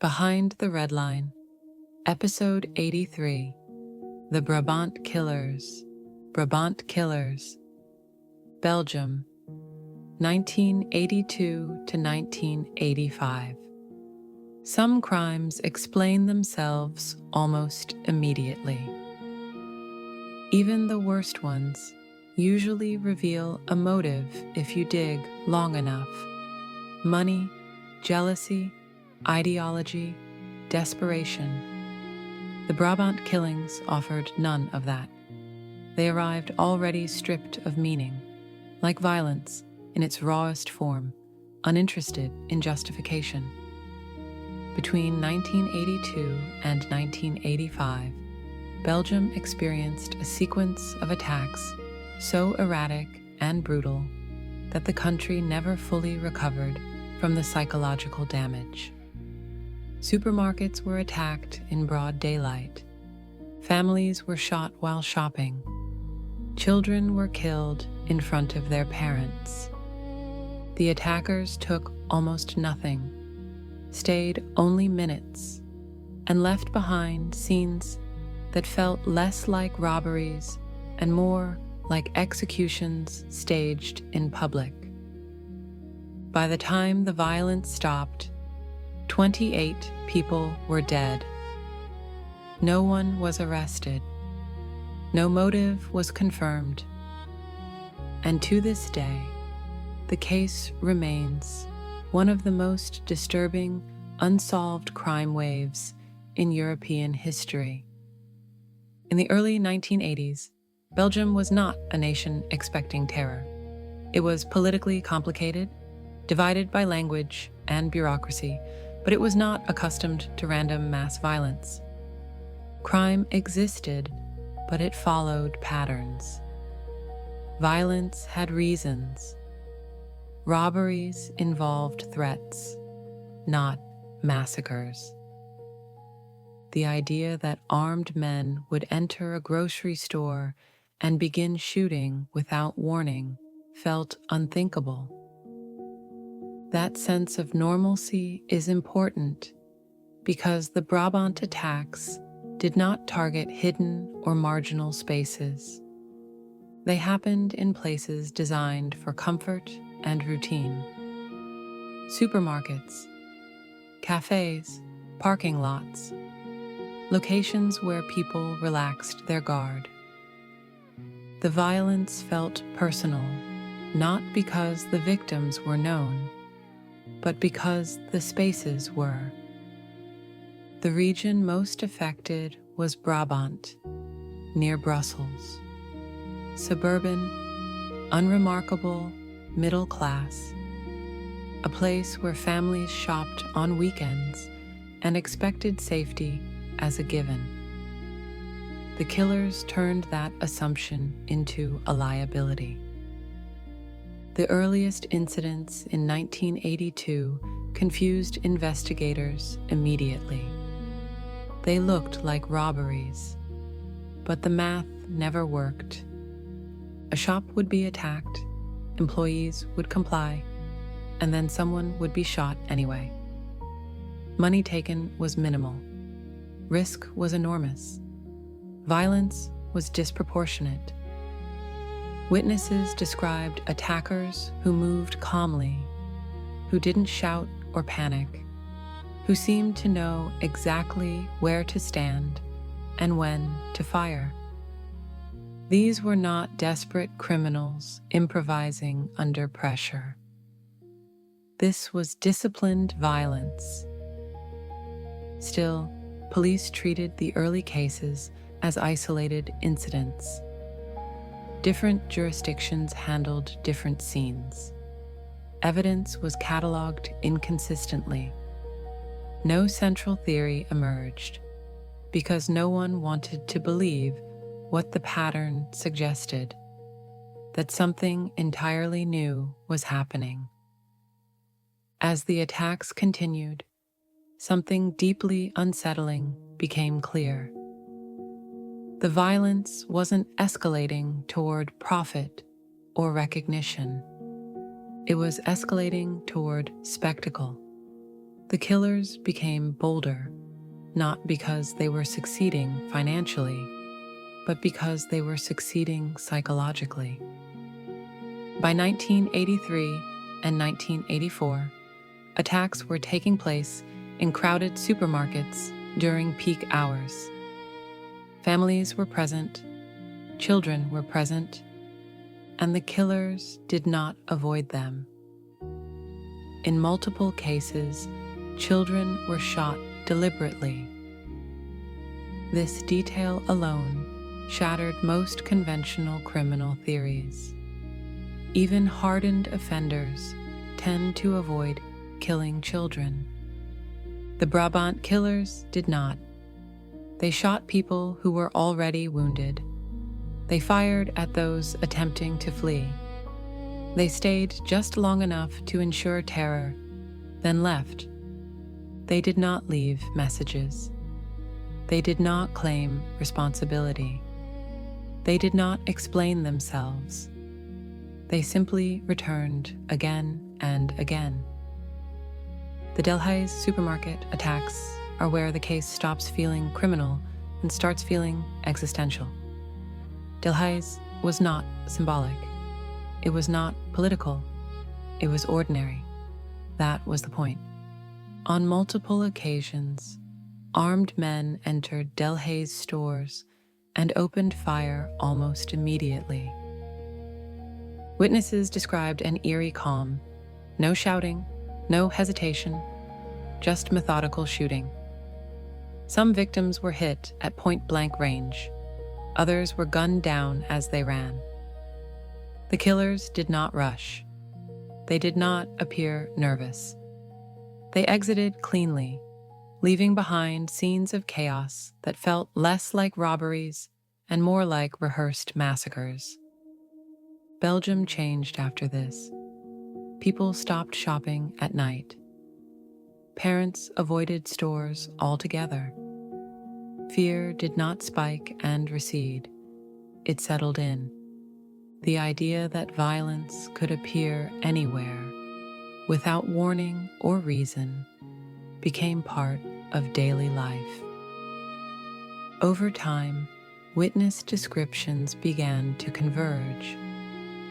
Behind the RedLine, Episode 83, The Brabant Killers, Belgium, 1982 to 1985. Some crimes explain themselves almost immediately. Even the worst ones usually reveal a motive if you dig long enough. Money, jealousy, ideology, desperation. The Brabant killings offered none of that. They arrived already stripped of meaning, like violence in its rawest form, uninterested in justification. Between 1982 and 1985, Belgium experienced a sequence of attacks so erratic and brutal that the country never fully recovered from the psychological damage. Supermarkets were attacked in broad daylight. Families were shot while shopping. Children were killed in front of their parents. The attackers took almost nothing, stayed only minutes, and left behind scenes that felt less like robberies and more like executions staged in public. By the time the violence stopped, 28 people were dead. No one was arrested. No motive was confirmed. And to this day, the case remains one of the most disturbing, unsolved crime waves in European history. In the early 1980s, Belgium was not a nation expecting terror. It was politically complicated, divided by language and bureaucracy, but it was not accustomed to random mass violence. Crime existed, but it followed patterns. Violence had reasons. Robberies involved threats, not massacres. The idea that armed men would enter a grocery store and begin shooting without warning felt unthinkable. That sense of normalcy is important because the Brabant attacks did not target hidden or marginal spaces. They happened in places designed for comfort and routine. Supermarkets, cafes, parking lots, locations where people relaxed their guard. The violence felt personal, not because the victims were known, but because the spaces were. The region most affected was Brabant, near Brussels. Suburban, unremarkable, middle class. A place where families shopped on weekends and expected safety as a given. The killers turned that assumption into a liability. The earliest incidents in 1982 confused investigators immediately. They looked like robberies, but the math never worked. A shop would be attacked, employees would comply, and then someone would be shot anyway. Money taken was minimal. Risk was enormous. Violence was disproportionate. Witnesses described attackers who moved calmly, who didn't shout or panic, who seemed to know exactly where to stand and when to fire. These were not desperate criminals improvising under pressure. This was disciplined violence. Still, police treated the early cases as isolated incidents. Different jurisdictions handled different scenes. Evidence was cataloged inconsistently. No central theory emerged because no one wanted to believe what the pattern suggested, that something entirely new was happening. As the attacks continued, something deeply unsettling became clear. The violence wasn't escalating toward profit or recognition. It was escalating toward spectacle. The killers became bolder, not because they were succeeding financially, but because they were succeeding psychologically. By 1983 and 1984, attacks were taking place in crowded supermarkets during peak hours. Families were present, children were present, and the killers did not avoid them. In multiple cases, children were shot deliberately. This detail alone shattered most conventional criminal theories. Even hardened offenders tend to avoid killing children. The Brabant Killers did not. They shot people who were already wounded. They fired at those attempting to flee. They stayed just long enough to ensure terror, then left. They did not leave messages. They did not claim responsibility. They did not explain themselves. They simply returned again and again. The Delhaize supermarket attacks are where the case stops feeling criminal and starts feeling existential. Delhaize was not symbolic. It was not political. It was ordinary. That was the point. On multiple occasions, armed men entered Delhaize stores and opened fire almost immediately. Witnesses described an eerie calm. No shouting, no hesitation, just methodical shooting. Some victims were hit at point-blank range. Others were gunned down as they ran. The killers did not rush. They did not appear nervous. They exited cleanly, leaving behind scenes of chaos that felt less like robberies and more like rehearsed massacres. Belgium changed after this. People stopped shopping at night. Parents avoided stores altogether. Fear did not spike and recede. It settled in. The idea that violence could appear anywhere, without warning or reason, became part of daily life. Over time, witness descriptions began to converge,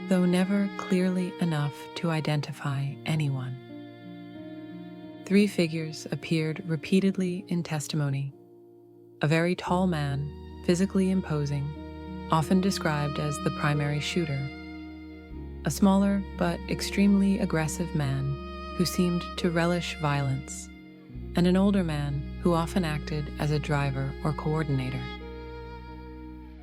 though never clearly enough to identify anyone. 3 figures appeared repeatedly in testimony. A very tall man, physically imposing, often described as the primary shooter. A smaller but extremely aggressive man who seemed to relish violence, and an older man who often acted as a driver or coordinator.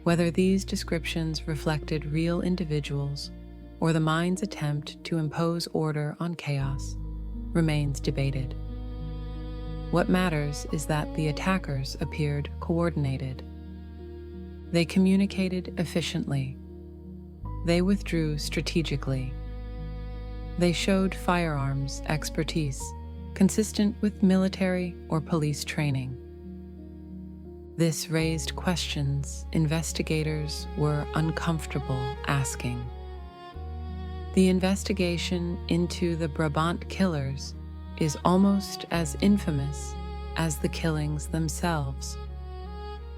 Whether these descriptions reflected real individuals or the mind's attempt to impose order on chaos remains debated. What matters is that the attackers appeared coordinated. They communicated efficiently. They withdrew strategically. They showed firearms expertise consistent with military or police training. This raised questions investigators were uncomfortable asking. The investigation into the Brabant Killers is almost as infamous as the killings themselves.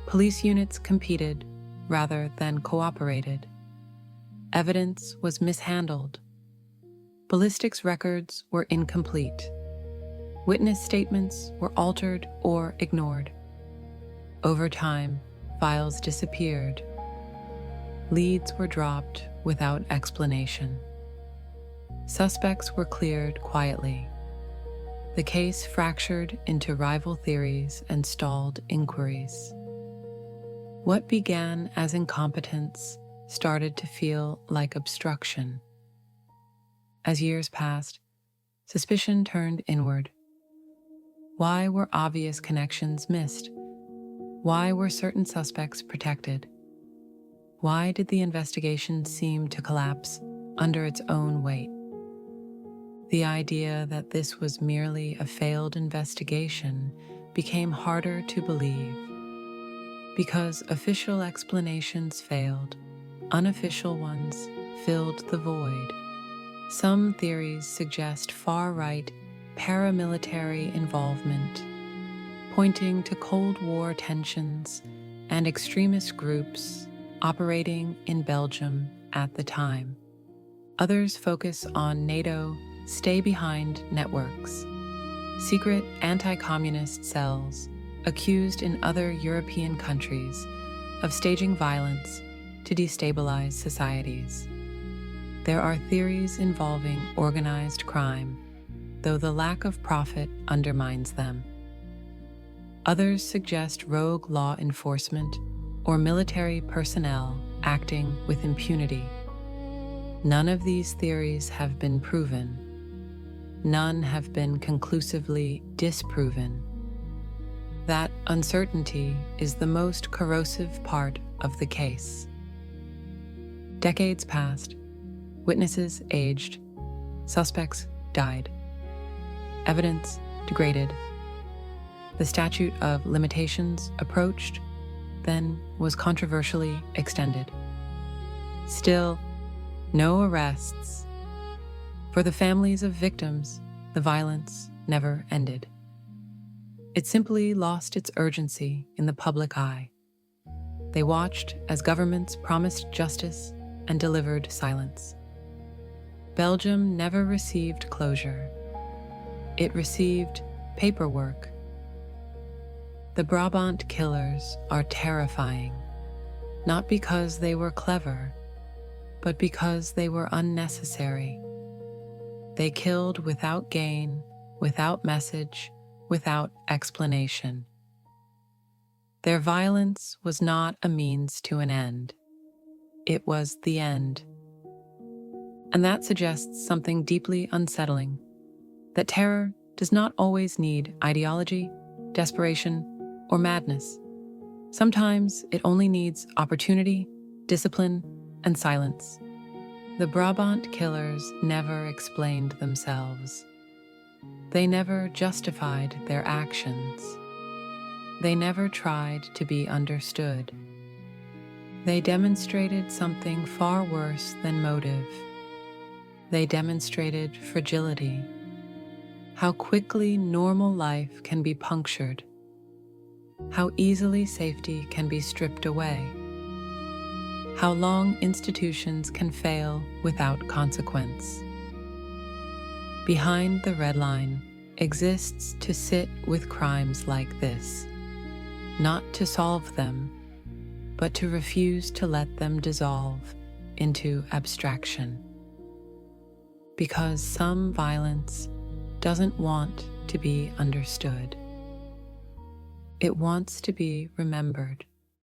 Police units competed rather than cooperated. Evidence was mishandled. Ballistics records were incomplete. Witness statements were altered or ignored. Over time, files disappeared. Leads were dropped without explanation. Suspects were cleared quietly. The case fractured into rival theories and stalled inquiries. What began as incompetence started to feel like obstruction. As years passed, suspicion turned inward. Why were obvious connections missed? Why were certain suspects protected? Why did the investigation seem to collapse under its own weight? The idea that this was merely a failed investigation became harder to believe. Because official explanations failed, unofficial ones filled the void. Some theories suggest far-right paramilitary involvement, pointing to Cold War tensions and extremist groups operating in Belgium at the time. Others focus on NATO stay-behind networks, secret anti-communist cells accused in other European countries of staging violence to destabilize societies. There are theories involving organized crime, though the lack of profit undermines them. Others suggest rogue law enforcement or military personnel acting with impunity. None of these theories have been proven. None have been conclusively disproven. That uncertainty is the most corrosive part of the case. Decades passed, witnesses aged, suspects died, evidence degraded. The statute of limitations approached, then was controversially extended. Still, no arrests. For the families of victims, the violence never ended. It simply lost its urgency in the public eye. They watched as governments promised justice and delivered silence. Belgium never received closure. It received paperwork. The Brabant Killers are terrifying, not because they were clever, but because they were unnecessary. They killed without gain, without message, without explanation. Their violence was not a means to an end. It was the end. And that suggests something deeply unsettling, that terror does not always need ideology, desperation, or madness. Sometimes it only needs opportunity, discipline, and silence. The Brabant Killers never explained themselves. They never justified their actions. They never tried to be understood. They demonstrated something far worse than motive. They demonstrated fragility, how quickly normal life can be punctured, how easily safety can be stripped away, how long institutions can fail without consequence. Behind the Red Line exists to sit with crimes like this, not to solve them, but to refuse to let them dissolve into abstraction. Because some violence doesn't want to be understood. It wants to be remembered.